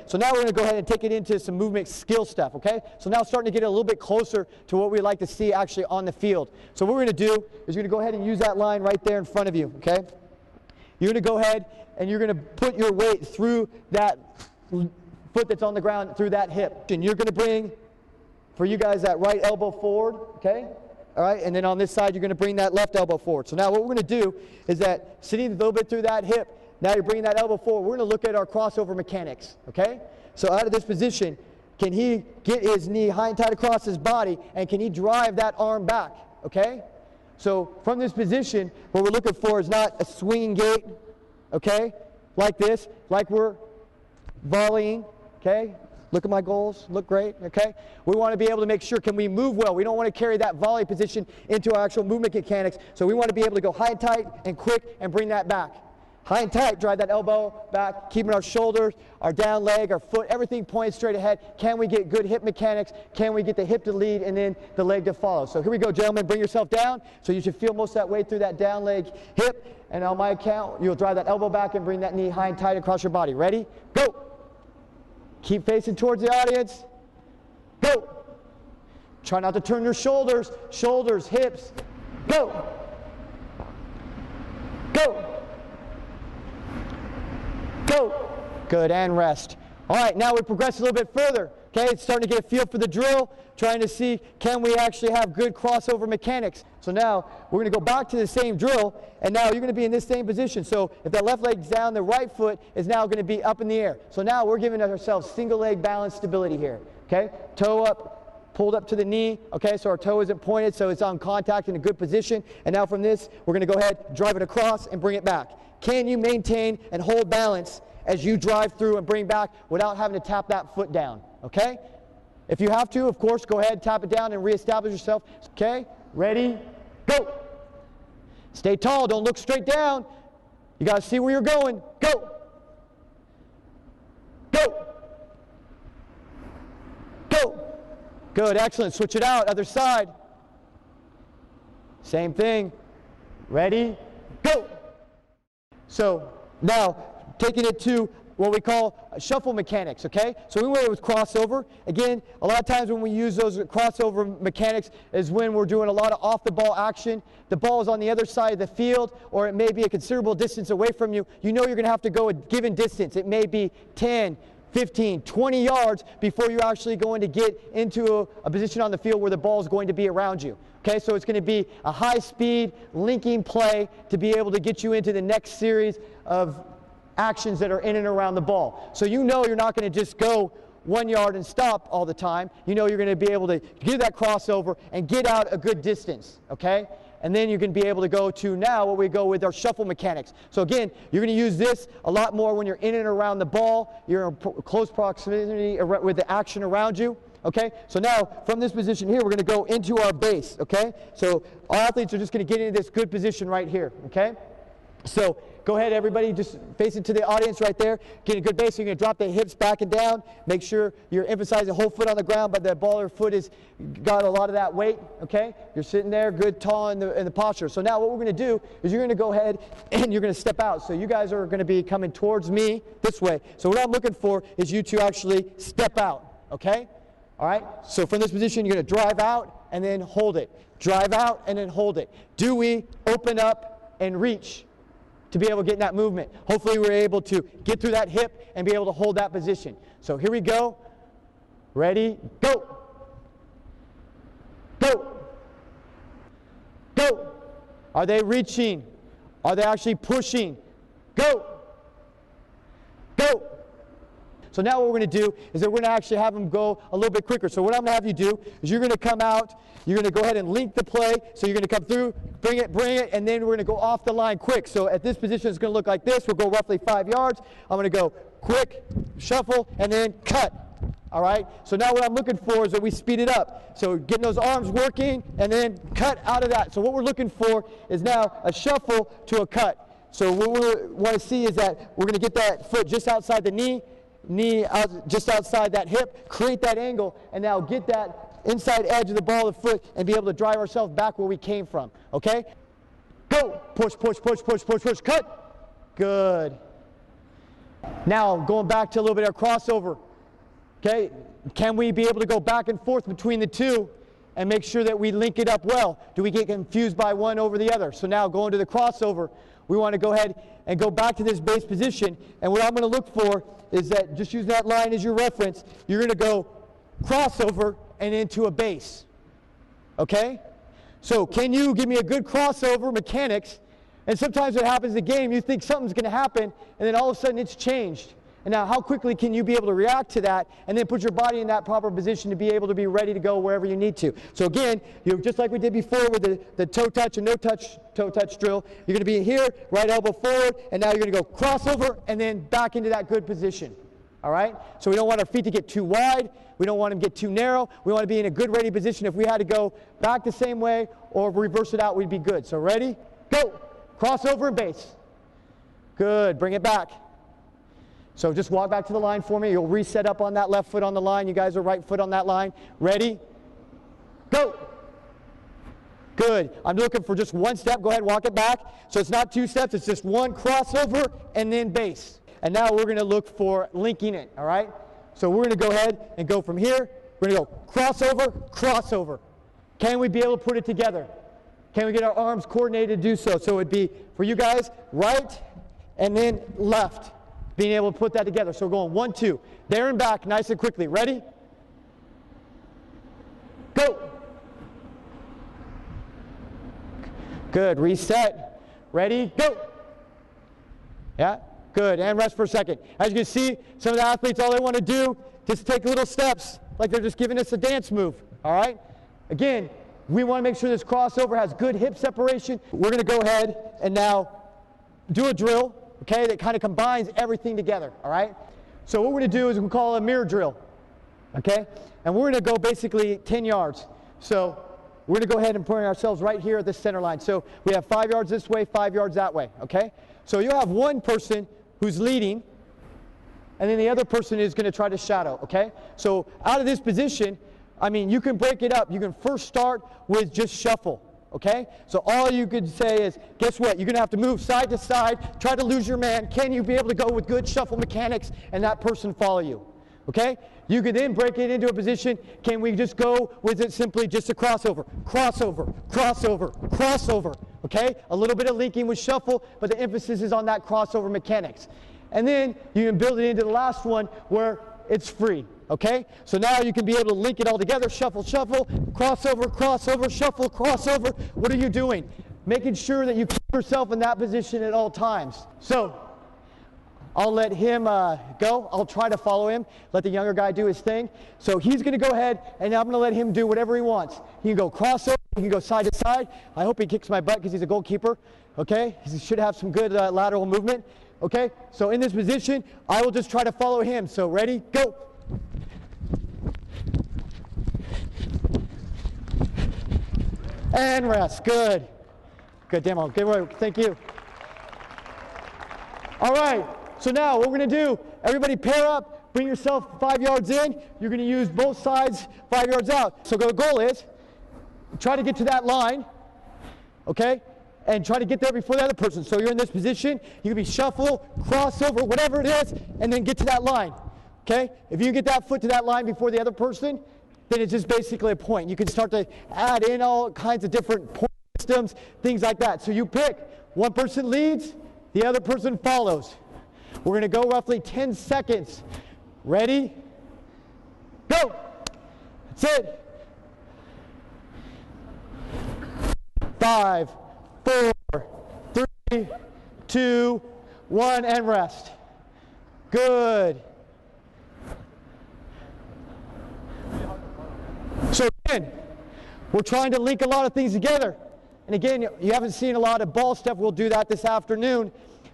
So now we're going to go ahead and take it into some movement skill stuff, okay? So now starting to get a little bit closer to what we like to see actually on the field. So what we're going to do is you're going to go ahead and use that line right there in front of you, okay? You're going to go ahead and you're going to put your weight through that foot that's on the ground, through that hip. And you're going to bring, for you guys, that right elbow forward, okay? All right, and then on this side, you're going to bring that left elbow forward. So now what we're going to do is that sitting a little bit through that hip, now you're bringing that elbow forward. We're going to look at our crossover mechanics, okay? So out of this position, can he get his knee high and tight across his body, and can he drive that arm back, okay? So from this position, what we're looking for is not a swinging gait, okay, like this, like we're volleying, okay? Look at my goals, look great, okay? We want to be able to make sure, can we move well? We don't want to carry that volley position into our actual movement mechanics, so we want to be able to go high and tight and quick and bring that back. High and tight, drive that elbow back, keeping our shoulders, our down leg, our foot, everything pointed straight ahead. Can we get good hip mechanics? Can we get the hip to lead and then the leg to follow? So here we go, gentlemen. Bring yourself down. So you should feel most of that weight through that down leg hip. And on my count, you'll drive that elbow back and bring that knee high and tight across your body. Ready? Go. Keep facing towards the audience. Go. Try not to turn your shoulders. Shoulders, hips. Go. Go. Go. Good, and rest. All right, now we progress a little bit further. Okay, it's starting to get a feel for the drill, trying to see, can we actually have good crossover mechanics? So now we're going to go back to the same drill, and now you're going to be in this same position. So if that left leg's down, the right foot is now going to be up in the air. So now we're giving ourselves single leg balance stability here. Okay, toe up, pulled up to the knee. Okay, so our toe isn't pointed, so it's on contact in a good position. And now from this, we're going to go ahead, drive it across, and bring it back. Can you maintain and hold balance as you drive through and bring back without having to tap that foot down? Okay? If you have to, of course, go ahead, tap it down and reestablish yourself. Okay? Ready? Go! Stay tall. Don't look straight down. You got to see where you're going. Go! Go! Go! Good. Excellent. Switch it out. Other side. Same thing. Ready? Go! So now, taking it to what we call shuffle mechanics, okay? So we went with crossover. Again, a lot of times when we use those crossover mechanics is when we're doing a lot of off-the-ball action. The ball is on the other side of the field, or it may be a considerable distance away from you. You know you're going to have to go a given distance. It may be 10, 15, 20 yards before you're actually going to get into a position on the field where the ball is going to be around you. Okay, so it's going to be a high-speed linking play to be able to get you into the next series of actions that are in and around the ball. So you know you're not going to just go 1 yard and stop all the time. You know you're going to be able to get that crossover and get out a good distance, okay? And then you can be able to go to now what we go with our shuffle mechanics. So again, you're going to use this a lot more when you're in and around the ball. You're in close proximity with the action around you. Okay, so now from this position here, we're going to go into our base. Okay, so our athletes are just going to get into this good position right here. Okay, so go ahead, everybody, just face it to the audience right there. Get a good base. So you're going to drop the hips back and down. Make sure you're emphasizing the whole foot on the ground, but the ball or foot has got a lot of that weight. Okay, you're sitting there, good, tall in the posture. So now what we're going to do is you're going to go ahead and you're going to step out. So you guys are going to be coming towards me this way. So what I'm looking for is you to actually step out. Okay. All right, so from this position, you're going to drive out and then hold it. Drive out and then hold it. Do we open up and reach to be able to get in that movement? Hopefully we're able to get through that hip and be able to hold that position. So here we go. Ready, go. Go. Go. Are they reaching? Are they actually pushing? Go. Go. So now what we're going to do is that we're going to actually have them go a little bit quicker. So what I'm going to have you do is you're going to come out, you're going to go ahead and link the play. So you're going to come through, bring it, and then we're going to go off the line quick. So at this position, it's going to look like this. We'll go roughly 5 yards. I'm going to go quick, shuffle, and then cut. All right? So now what I'm looking for is that we speed it up. So getting those arms working, and then cut out of that. So what we're looking for is now a shuffle to a cut. So what we want to see is that we're going to get that foot just outside the knee out, just outside that hip, create that angle, and now get that inside edge of the ball of the foot and be able to drive ourselves back where we came from. Okay? Go! Push, push, push, push, push, push, cut! Good. Now, going back to a little bit of crossover. Okay, can we be able to go back and forth between the two and make sure that we link it up well? Do we get confused by one over the other? So now going to the crossover, we want to go ahead and go back to this base position. And what I'm going to look for is that, just use that line as your reference, you're going to go crossover and into a base. Okay? So can you give me a good crossover mechanics? And sometimes what happens in the game, you think something's going to happen, and then all of a sudden it's changed. And now how quickly can you be able to react to that and then put your body in that proper position to be able to be ready to go wherever you need to. So again, just like we did before with the toe touch and no touch toe touch drill, you're going to be here, right elbow forward, and now you're going to go crossover and then back into that good position. All right? So we don't want our feet to get too wide. We don't want them to get too narrow. We want to be in a good ready position. If we had to go back the same way or reverse it out, we'd be good. So ready? Go! Crossover and base. Good. Bring it back. So just walk back to the line for me. You'll reset up on that left foot on the line. You guys are right foot on that line. Ready? Go. Good. I'm looking for just one step. Go ahead and walk it back. So it's not two steps. It's just one crossover and then base. And now we're going to look for linking it. All right? So we're going to go ahead and go from here. We're going to go crossover, crossover. Can we be able to put it together? Can we get our arms coordinated to do so? So it would be, for you guys, right and then left. Being able to put that together. So we're going 1, 2. There and back nice and quickly. Ready? Go. Good. Reset. Ready? Go. Yeah? Good. And rest for a second. As you can see, some of the athletes, all they want to do, just take little steps, like they're just giving us a dance move. All right? Again, we want to make sure this crossover has good hip separation. We're going to go ahead and now do a drill, okay, that kind of combines everything together, all right? So what we're going to do is we call it a mirror drill, okay? And we're going to go basically 10 yards. So we're going to go ahead and put ourselves right here at the center line. So we have 5 yards this way, 5 yards that way, okay? So you'll have one person who's leading, and then the other person is going to try to shadow, okay? So out of this position, I mean, you can break it up. You can first start with just shuffle, okay? So all you could say is, guess what? You're going to have to move side to side, try to lose your man. Can you be able to go with good shuffle mechanics and that person follow you, okay? You could then break it into a position. Can we just go with it simply just a crossover, crossover, crossover, crossover, okay? A little bit of linking with shuffle, but the emphasis is on that crossover mechanics. And then you can build it into the last one where it's free, okay? So now you can be able to link it all together, shuffle, shuffle, crossover, crossover, shuffle, crossover. What are you doing? Making sure that you keep yourself in that position at all times. So I'll let him go. I'll try to follow him, let the younger guy do his thing. So he's going to go ahead, and I'm going to let him do whatever he wants. He can go crossover, he can go side to side. I hope he kicks my butt because he's a goalkeeper, okay? He should have some good lateral movement. Okay, so in this position, I will just try to follow him. So ready, go. And rest, good. Good demo, good work, thank you. All right, so now what we're gonna do, everybody pair up, bring yourself 5 yards in. You're gonna use both sides 5 yards out. So the goal is, try to get to that line, okay? And try to get there before the other person. So you're in this position, you can be shuffle, crossover, whatever it is, and then get to that line, okay? If you get that foot to that line before the other person, then it's just basically a point. You can start to add in all kinds of different point systems, things like that. So you pick, one person leads, the other person follows. We're gonna go roughly 10 seconds. Ready? Go! That's it. 5, 4, 3, 2, 1, and rest. Good. So again, we're trying to link a lot of things together. And again, you haven't seen a lot of ball stuff. We'll do that this afternoon.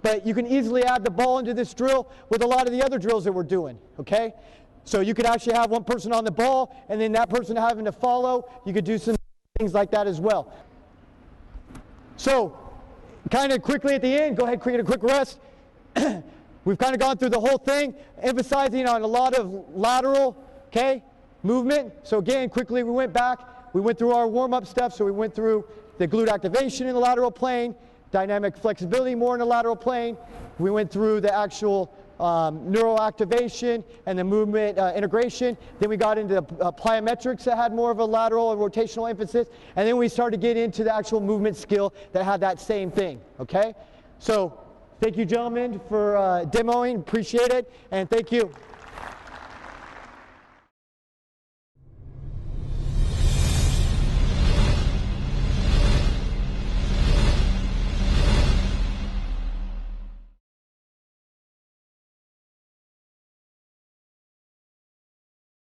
But you can easily add the ball into this drill with a lot of the other drills that we're doing, okay? So you could actually have one person on the ball and then that person having to follow. You could do some things like that as well. So, kind of quickly at the end, go ahead and create a quick rest. We've kind of gone through the whole thing, emphasizing on a lot of lateral, okay, movement. So again, quickly we went back. We went through our warm-up stuff. So we went through the glute activation in the lateral plane, dynamic flexibility more in the lateral plane. We went through the actual neural activation and the movement integration. Then we got into plyometrics that had more of a lateral and rotational emphasis. And then we started to get into the actual movement skill that had that same thing, okay? So thank you, gentlemen, for demoing. Appreciate it. And thank you.